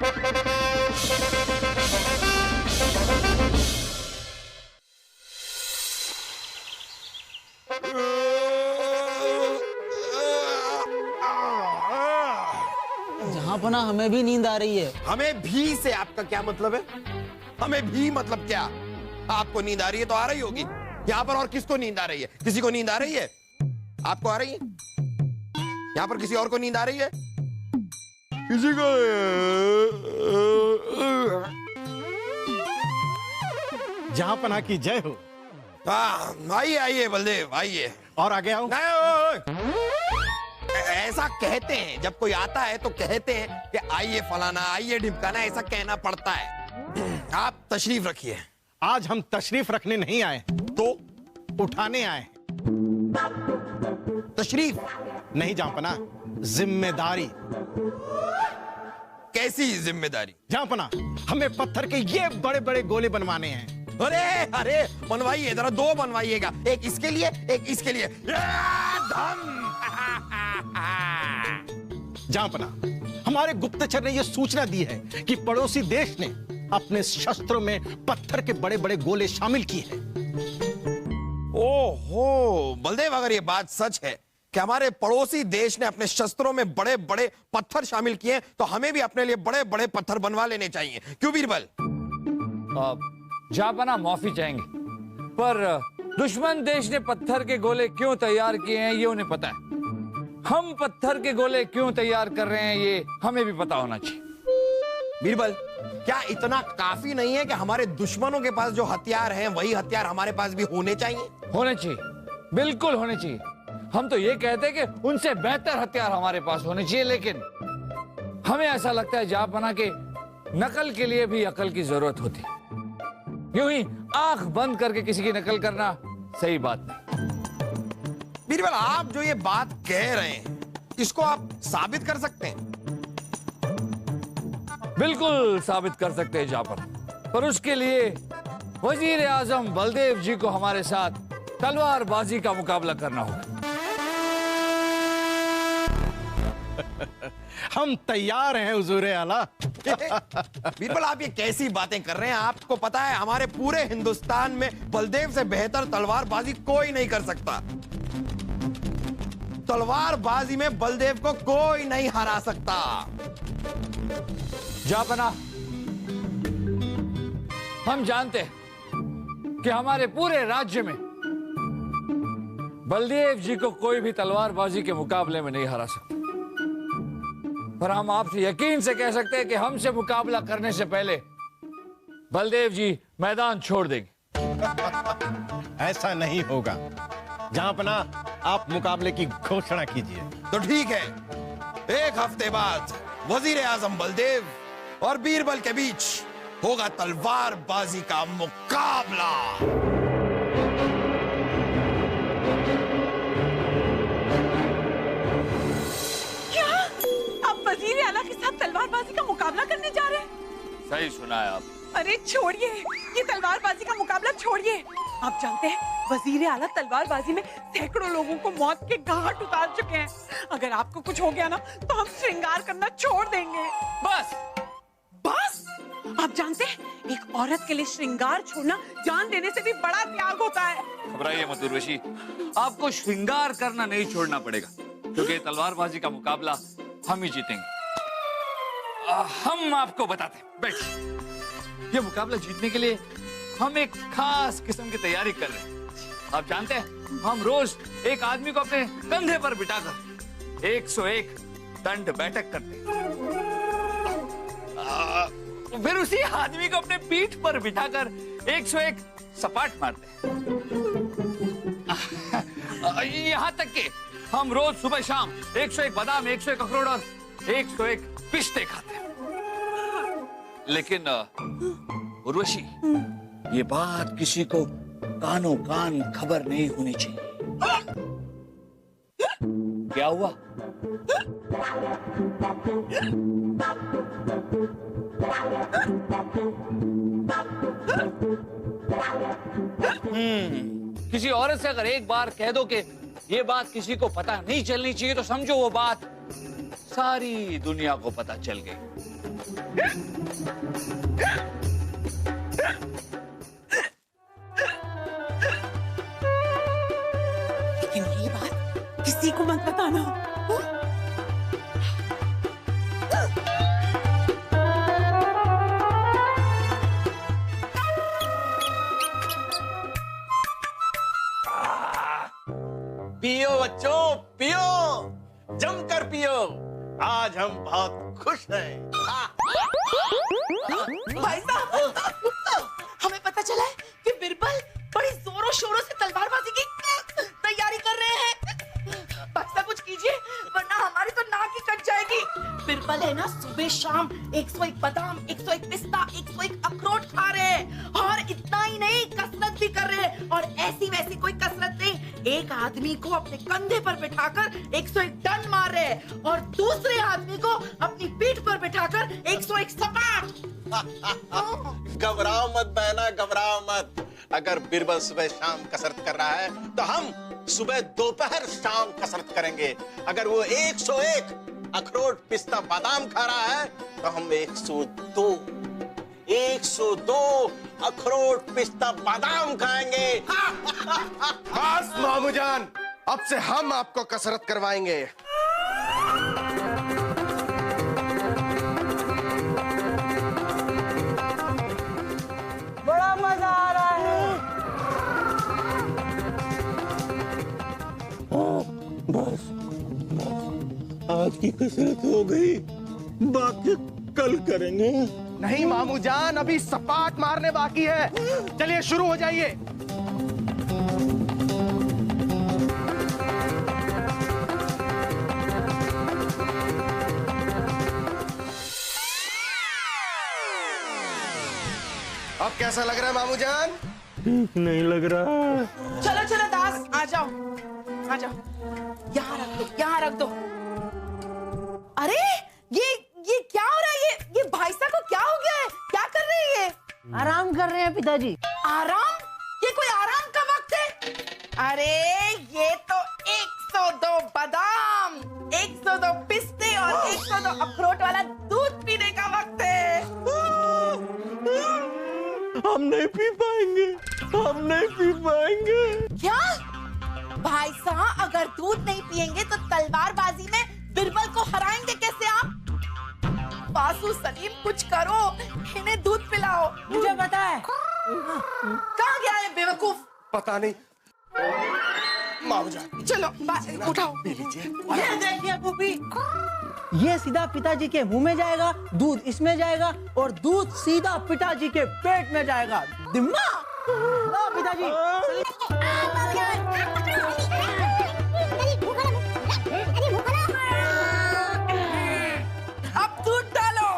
जहाँपना हमें भी नींद आ रही है। हमें भी से आपका क्या मतलब है? हमें भी मतलब क्या? आपको नींद आ रही है तो आ रही होगी। यहाँ पर और किसको नींद आ रही है? किसी को नींद आ रही है? आपको आ रही है? यहाँ पर किसी और को नींद आ रही है? किसी को? जहाँपना की जय हो। हाँ, आइए आइए बलदेव आइए। और आगे आओ। ऐसा कहते हैं, जब कोई आता है तो कहते हैं कि आइए फलाना, आइए ढिमकाना, ऐसा कहना पड़ता है। आप तशरीफ रखिए। आज हम तशरीफ रखने नहीं आए, तो उठाने आए। तशरीफ नहीं जहाँपना, जिम्मेदारी। कैसी जिम्मेदारी? जहाँपना, हमें पत्थर के ये बड़े बड़े गोले बनवाने हैं। अरे अरे बनवाइए, जरा दो बनवाइएगा, एक इसके लिए एक इसके लिए। जहाँपना, हमारे गुप्तचर ने यह सूचना दी है कि पड़ोसी देश ने अपने शस्त्रों में पत्थर के बड़े बड़े गोले शामिल किए हैं। ओहो बलदेव, अगर ये बात सच है कि हमारे पड़ोसी देश ने अपने शस्त्रों में बड़े बड़े पत्थर शामिल किए हैं, तो हमें भी अपने लिए बड़े बड़े पत्थर बनवा लेने चाहिए। क्यों बीरबल? जहाँपना माफी चाहेंगे, पर दुश्मन देश ने पत्थर के गोले क्यों तैयार किए हैं ये उन्हें पता है। हम पत्थर के गोले क्यों तैयार कर रहे हैं ये हमें भी पता होना चाहिए। बीरबल, क्या इतना काफी नहीं है कि हमारे दुश्मनों के पास जो हथियार हैं वही हथियार हमारे पास भी होने चाहिए? होने चाहिए, बिल्कुल होने चाहिए। हम तो ये कहते हैं कि उनसे बेहतर हथियार हमारे पास होने चाहिए, लेकिन हमें ऐसा लगता है जहाँपना के नकल के लिए भी अकल की जरूरत होती है। यूं ही आंख बंद करके किसी की नकल करना सही बात नहीं। बीरबल, आप जो ये बात कह रहे हैं इसको आप साबित कर सकते हैं? बिल्कुल साबित कर सकते हैं जहाँपना, पर उसके लिए वजीर आजम बलदेव जी को हमारे साथ तलवारबाजी का मुकाबला करना होगा। हम तैयार हैं हुजूर आला। बीरबल, आप ये कैसी बातें कर रहे हैं? आपको पता है हमारे पूरे हिंदुस्तान में बलदेव से बेहतर तलवारबाजी कोई नहीं कर सकता। तलवारबाजी में बलदेव को कोई नहीं हरा सकता। जहाँपना, हम जानते हैं कि हमारे पूरे राज्य में बलदेव जी को कोई भी तलवारबाजी के मुकाबले में नहीं हरा सकता, पर हम आपसे यकीन से कह सकते हैं कि हमसे मुकाबला करने से पहले बलदेव जी मैदान छोड़ देंगे। ऐसा नहीं होगा। जहाँपना, आप मुकाबले की घोषणा कीजिए। तो ठीक है, एक हफ्ते बाद वजीर आजम बलदेव और बीरबल के बीच होगा तलवारबाजी का मुकाबला। वजीर आला के साथ तलवारबाजी का मुकाबला करने जा रहे हैं? सही सुना है आप। अरे छोड़िए, ये तलवारबाजी का मुकाबला छोड़िए। आप जानते हैं वजीर आला तलवारबाजी में सैकड़ों लोगों को मौत के घाट उतार चुके हैं। अगर आपको कुछ हो गया ना तो हम श्रृंगार करना छोड़ देंगे। बस बस, आप जानते हैं एक औरत के लिए श्रृंगार छोड़ना जान देने से भी बड़ा त्याग होता है। घबराइए मत उर्वशी, आपको श्रृंगार करना नहीं छोड़ना पड़ेगा, क्योंकि तलवारबाजी का मुकाबला हम ही जीतेंगे। हम आपको बताते हैं, बैठिए। ये मुकाबला जीतने के लिए हम एक खास किस्म की तैयारी कर रहे हैं। आप जानते हैं हम रोज एक आदमी को अपने कंधे पर बिठाकर 101 दंड बैठक करते हैं, फिर उसी आदमी को अपने पीठ पर बिठाकर 101 सपाट मारते हैं। यहाँ तक कि हम रोज सुबह शाम 101 बादाम, 101 अखरोट और 101 पिस्ते खाते हैं। लेकिन उर्वशी, ये बात किसी को कानों कान खबर नहीं होनी चाहिए। क्या हुआ? किसी औरत से अगर एक बार कह दो कि ये बात किसी को पता नहीं चलनी चाहिए, तो समझो वो बात सारी दुनिया को पता चल गई। लेकिन ये बात किसी को मत बताना। पियो बच्चों, पियो, जमकर पियो। आज हम बहुत खुश हैं। भाई साहब, हमें पता चला है कि बिरबल बड़ी जोरों शोरों से तलवारबाजी की तैयारी कर रहे हैं। बच्चा कुछ कीजिए वरना हमारी तो नाक ही कट जाएगी। बिरबल है ना, सुबह शाम 101 बादाम, 101 पिस्ता, 101 अखरोट खा रहे हैं और इतना ही नहीं, कसरत भी कर रहे हैं। और ऐसी वैसी कोई कसरत नहीं, एक आदमी को अपने कंधे पर बिठाकर 101 टन मार रहे हैं और दूसरे आदमी को अपनी पीठ पर बिठाकर 101 सपाट। घबराओ मत बहना, घबराओ मत। अगर बिरबल सुबह शाम कसरत कर रहा है तो हम सुबह दोपहर शाम कसरत करेंगे। अगर वो 101 अखरोट पिस्ता बादाम खा रहा है तो हम 102 अखरोट पिस्ता बादाम खाएंगे। बस मामू जान, अब से हम आपको कसरत करवाएंगे। बड़ा मजा आ रहा है। बस आज की कसरत हो गई, बाकी कल करेंगे। नहीं मामू जान, अभी सपाट मारने बाकी है। चलिए शुरू हो जाइए। अब कैसा लग रहा है मामू जान? ठीक नहीं लग रहा। चलो चलो दास, आ जाओ आ जाओ, यहाँ रख दो, यहाँ रख दो। अरे ये क्या हो रहा है? ये भाई साहब को क्या हो गया है? क्या कर रही है? आराम कर रहे हैं पिताजी। आराम? ये कोई आराम का वक्त है? अरे ये तो 102 बादाम, 102 पिस्ते और 102 अखरोट वाला दूध पीने का वक्त है। हम नहीं पी पाएंगे, हम नहीं पी पाएंगे। क्या भाई साहब, अगर दूध नहीं पिएंगे तो तलवारबाजी में बिरबल को हराएंगे कैसे आप? बासु सलीम, कुछ करो, इन्हें दूध पिलाओ। मुझे पता है। कहाँ गया है बेवकूफ? पता नहीं। मामू जान, चलो उठाओ। ये देखिए फूफी, ये सीधा पिताजी के मुंह में जाएगा, दूध इसमें जाएगा और दूध सीधा पिताजी के पेट में जाएगा। दिमाग लो पिताजी। अब दूध डालो।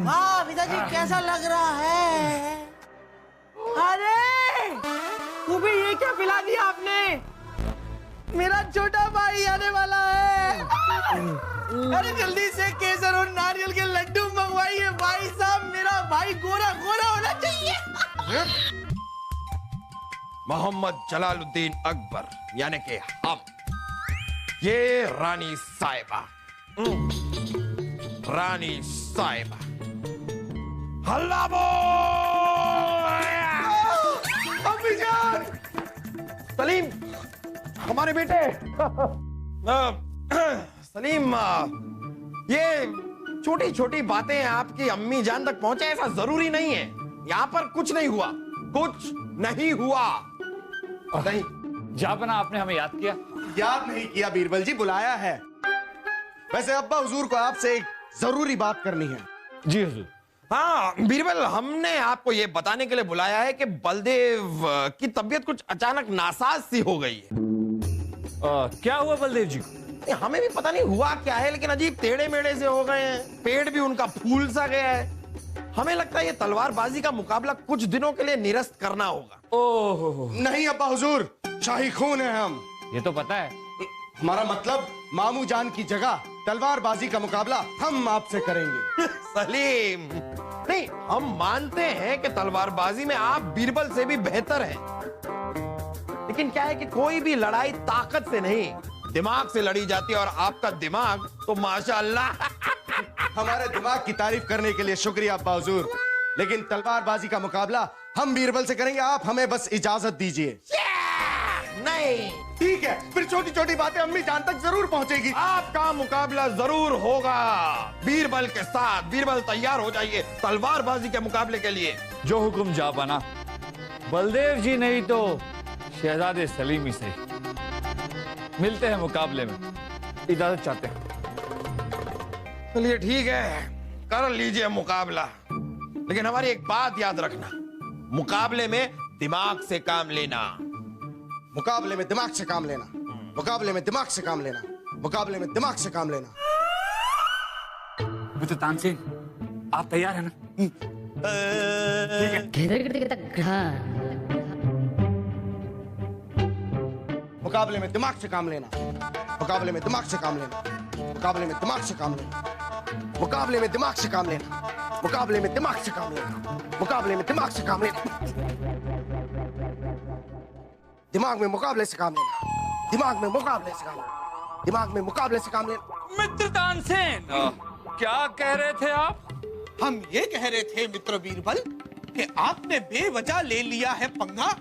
हाँ पिताजी, कैसा लग रहा है? अरे फूफी, ये क्या पिला दिया आपने? मेरा छोटा भाई आने वाला है। अरे जल्दी से केसर और नारियल के लड्डू मंगवाइए भाई साहब, मेरा भाई गोरा गोरा होना चाहिए। मोहम्मद जलालुद्दीन अकबर यानी कि हम, ये रानी साहिबा, रानी साहिबा, हल्ला बोल। अम्मी जान, सलीम, हमारे बेटे। सलीम, ये छोटी छोटी बातें आपकी अम्मी जान तक पहुंचे ऐसा जरूरी नहीं है। यहाँ पर कुछ नहीं हुआ, कुछ नहीं हुआ। नहीं जापना, आपने हमें याद किया? याद नहीं किया बीरबल जी, बुलाया है। वैसे अब्बा हुजूर को आपसे एक जरूरी बात करनी है। जी हुजूर। हाँ बीरबल, हमने आपको ये बताने के लिए बुलाया है कि बलदेव की तबीयत कुछ अचानक नासाज सी हो गई है। क्या हुआ बलदेव जी को? हमें भी पता नहीं हुआ क्या है, लेकिन अजीब टेढ़े मेढ़े से हो गए हैं। पेट भी उनका फूल सा गया है। हमें लगता है ये तलवारबाजी का मुकाबला कुछ दिनों के लिए निरस्त करना होगा। ओह, नहीं अब्बा हुजूर, शाही खून है हम। ये तो पता है। हमारा मतलब मामू जान की जगह तलवारबाजी का मुकाबला हम आपसे करेंगे। सलीम, नहीं, हम मानते हैं कि तलवारबाजी में आप बीरबल से भी बेहतर हैं, लेकिन क्या है कि कोई भी लड़ाई ताकत से नहीं, दिमाग से लड़ी जाती है, और आपका दिमाग तो माशाअल्लाह। हमारे दिमाग की तारीफ करने के लिए शुक्रिया अब्बा हुजूर, लेकिन तलवारबाजी का मुकाबला हम बीरबल से करेंगे, आप हमें बस इजाजत दीजिए। नहीं, ठीक है, फिर छोटी छोटी बातें अम्मी जान तक जरूर पहुंचेगी। आपका मुकाबला जरूर होगा बीरबल के साथ। बीरबल तैयार हो जाइए तलवारबाजी के मुकाबले के लिए। जो हुक्म जा बना, बलदेव जी नहीं तो शहजादे सलीम ही सही। मिलते हैं मुकाबले में, इजाजत चाहते हैं। चलिए ठीक है, कर लीजिए मुकाबला, लेकिन हमारी एक बात याद रखना, मुकाबले में दिमाग से काम लेना। मुकाबले में दिमाग से काम लेना, मुकाबले में दिमाग से काम लेना, मुकाबले में दिमाग से काम लेना। मिस्टर तानसेन, आप तैयार हैं ना? मुकाबले में दिमाग से काम लेना, मुकाबले में दिमाग से काम लेना, मुकाबले में दिमाग से काम लेना, मुकाबले में दिमाग से काम लेना, मुकाबले में दिमाग से काम लेना, मुकाबले में दिमाग से काम लेना, दिमाग में मुकाबले से काम लेना, दिमाग में मुकाबले से काम लेना, दिमाग में मुकाबले से काम लेना। मित्र तानसेन, क्या कह रहे थे आप? हम ये कह रहे थे मित्र बीरबल कि आपने बेवजह ले लिया है पंगा।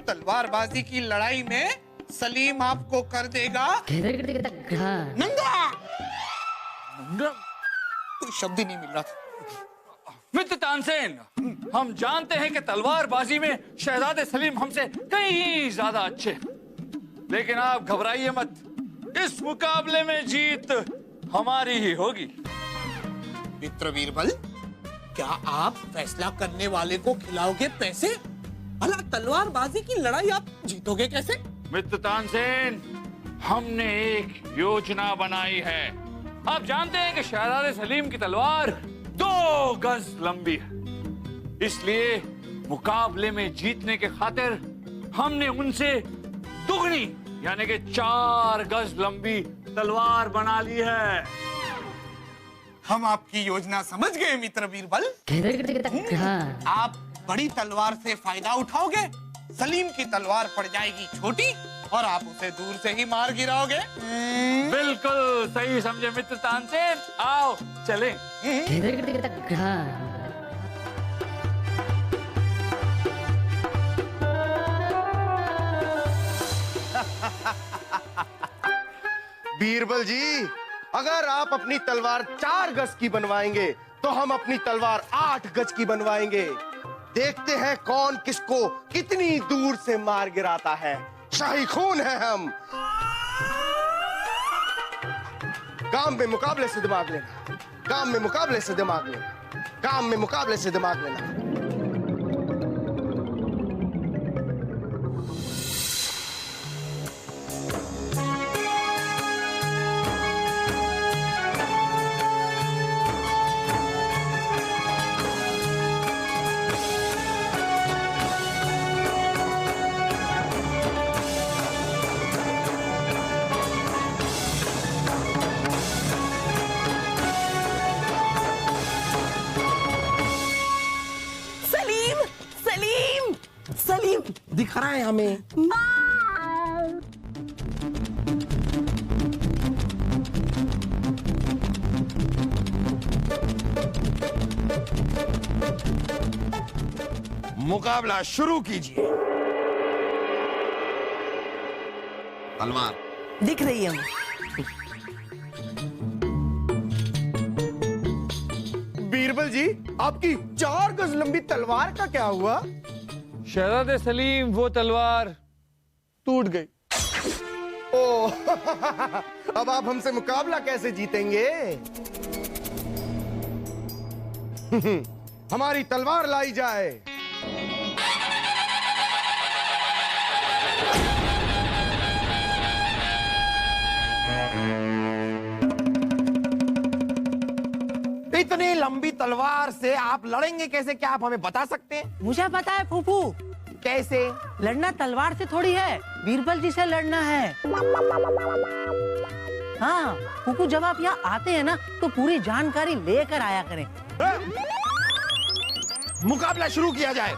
तलवारबाजी की लड़ाई में सलीम आपको कर देगा नंगा। कोई शब्द ही नहीं मिल रहा था। मित्र तानसेन, हम जानते हैं कि तलवारबाजी में शहजादे सलीम हमसे कहीं ज्यादा अच्छे, लेकिन आप घबराइए मत, इस मुकाबले में जीत हमारी ही होगी। मित्र बीरबल, क्या आप फैसला करने वाले को खिलाओगे पैसे? भला तलवारबाजी की लड़ाई आप जीतोगे कैसे? मित्र तानसेन, हमने एक योजना बनाई है। आप जानते हैं कि शहजादे सलीम की तलवार 2 गज लंबी है, इसलिए मुकाबले में जीतने के खातिर हमने उनसे दुगनी यानी कि 4 गज लंबी तलवार बना ली है। हम आपकी योजना समझ गए मित्र बीरबल। आप बड़ी तलवार से फायदा उठाओगे, सलीम की तलवार पड़ जाएगी छोटी और आप उसे दूर से ही मार गिराओगे। बिल्कुल सही समझे मित्र तानसेन, आओ चलें। बीरबल जी, अगर आप अपनी तलवार 4 गज की बनवाएंगे तो हम अपनी तलवार 8 गज की बनवाएंगे। देखते हैं कौन किसको कितनी दूर से मार गिराता है। शाही खून है हम। काम में मुकाबले से दिमाग लेना, काम में मुकाबले से दिमाग लेना, काम में मुकाबले से दिमाग लेना। सलीम दिख रहा है हमें। मुकाबला शुरू कीजिए। तलवार दिख रही है हमें। बीरबल जी, आपकी 4 गज लंबी तलवार का क्या हुआ? शहजादे सलीम, वो तलवार टूट गई। ओह, अब आप हमसे मुकाबला कैसे जीतेंगे? हमारी तलवार लाई जाए। इतनी लंबी तलवार से आप लड़ेंगे कैसे? क्या आप हमें बता सकते हैं? मुझे पता है फूफू, कैसे? लड़ना तलवार से थोड़ी है, बीरबल जी से लड़ना है। हाँ फूफू, जब आप यहाँ आते हैं ना तो पूरी जानकारी लेकर आया करें। मुकाबला शुरू किया जाए।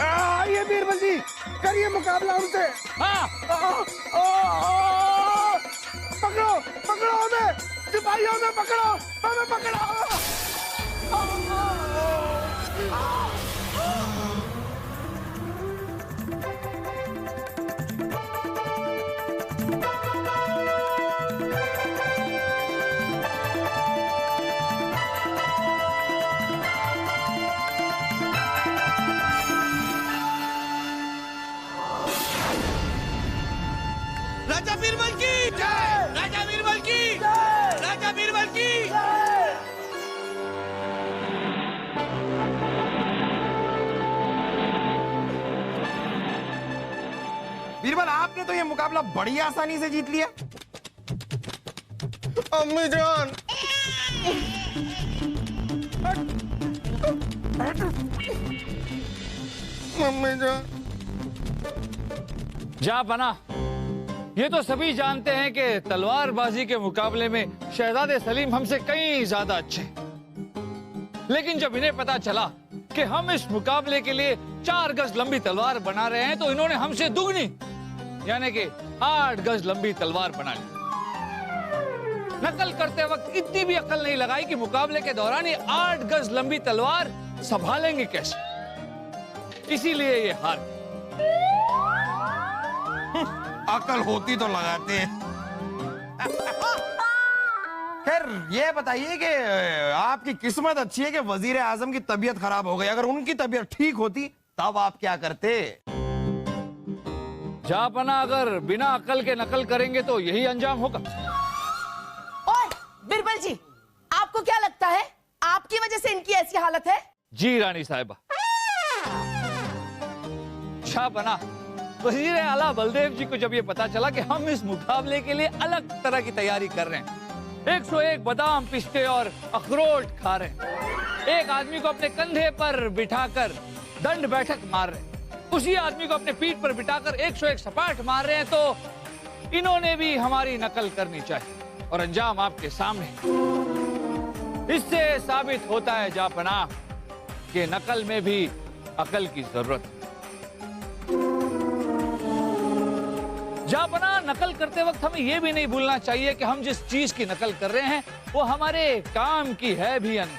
आइए बीरबल जी, करिए मुकाबला उनसे। हाँ, पकड़ो पकड़ो हमें, सिपाहियों में पकड़ो, हमें पकड़ो। राजा बीरबल की जय, राजा बीरबल की जय, राजा बीरबल की जय। बीरबल, आपने तो ये मुकाबला बड़ी आसानी से जीत लिया। अम्मी जान, मम्मी जान। जा बना, ये तो सभी जानते हैं कि तलवारबाजी के मुकाबले में शहजादे सलीम हमसे कहीं ज्यादा अच्छे हैं। लेकिन जब इन्हें पता चला कि हम इस मुकाबले के लिए 4 गज लंबी तलवार बना रहे हैं तो इन्होंने हमसे दुगनी यानी कि 8 गज लंबी तलवार बना ली। नकल करते वक्त इतनी भी अकल नहीं लगाई कि मुकाबले के दौरान ये 8 गज लंबी तलवार संभालेंगे कैसे। इसीलिए ये हार। अकल होती तो लगाते हैं। खैर ये बताइए कि आपकी किस्मत अच्छी है कि वजीर आजम की तबीयत खराब हो गई। अगर उनकी तबीयत ठीक होती तब आप क्या करते? जापना, अगर बिना अकल के नकल करेंगे तो यही अंजाम होगा। ओए बीरबल जी, आपको क्या लगता है आपकी वजह से इनकी ऐसी हालत है? जी रानी साहिबा। जापना, वजीर आला बलदेव जी को जब ये पता चला कि हम इस मुकाबले के लिए अलग तरह की तैयारी कर रहे हैं, 101 बादाम, पिस्ते और अखरोट खा रहे हैं, एक आदमी को अपने कंधे पर बिठाकर दंड बैठक मार रहे हैं, उसी आदमी को अपने पीठ पर बिठाकर 101 सपाट मार रहे हैं, तो इन्होंने भी हमारी नकल करनी चाहिए। और अंजाम आपके सामने। इससे साबित होता है जापना कि नकल में भी अकल की जरूरत है। जापना, नकल करते वक्त हमें यह भी नहीं भूलना चाहिए कि हम जिस चीज की नकल कर रहे हैं वो हमारे काम की है भी या नहीं,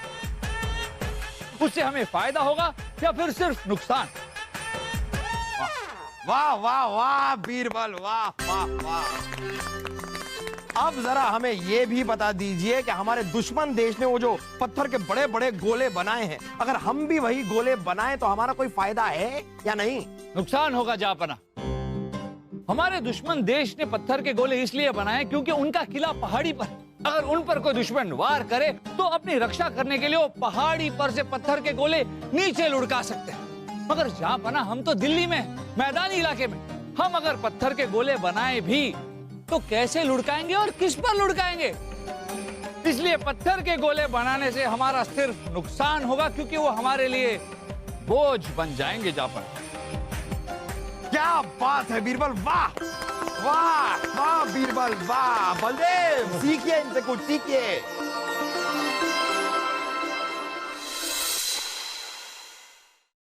उससे हमें फायदा होगा या फिर सिर्फ नुकसान। वाह वाह वाह बीरबल, वाह वाह वाह। अब जरा हमें यह भी बता दीजिए कि हमारे दुश्मन देश ने वो जो पत्थर के बड़े बड़े गोले बनाए हैं, अगर हम भी वही गोले बनाएं तो हमारा कोई फायदा है या नहीं? नुकसान होगा जापना। हमारे दुश्मन देश ने पत्थर के गोले इसलिए बनाए क्योंकि उनका किला पहाड़ी पर। अगर उन पर कोई दुश्मन वार करे तो अपनी रक्षा करने के लिए वो पहाड़ी पर से पत्थर के गोले नीचे लुढ़का सकते हैं। मगर जापना, हम तो दिल्ली में मैदानी इलाके में, हम अगर पत्थर के गोले बनाए भी तो कैसे लुढ़काएंगे और किस पर लुढ़काएंगे? इसलिए पत्थर के गोले बनाने से हमारा सिर्फ नुकसान होगा, क्योंकि वो हमारे लिए बोझ बन जाएंगे जापना। क्या बात है बीरबल, वाह वाह वाह बीरबल, वाह। बलदेव, सीखिए इनसे कुछ, सीखिए।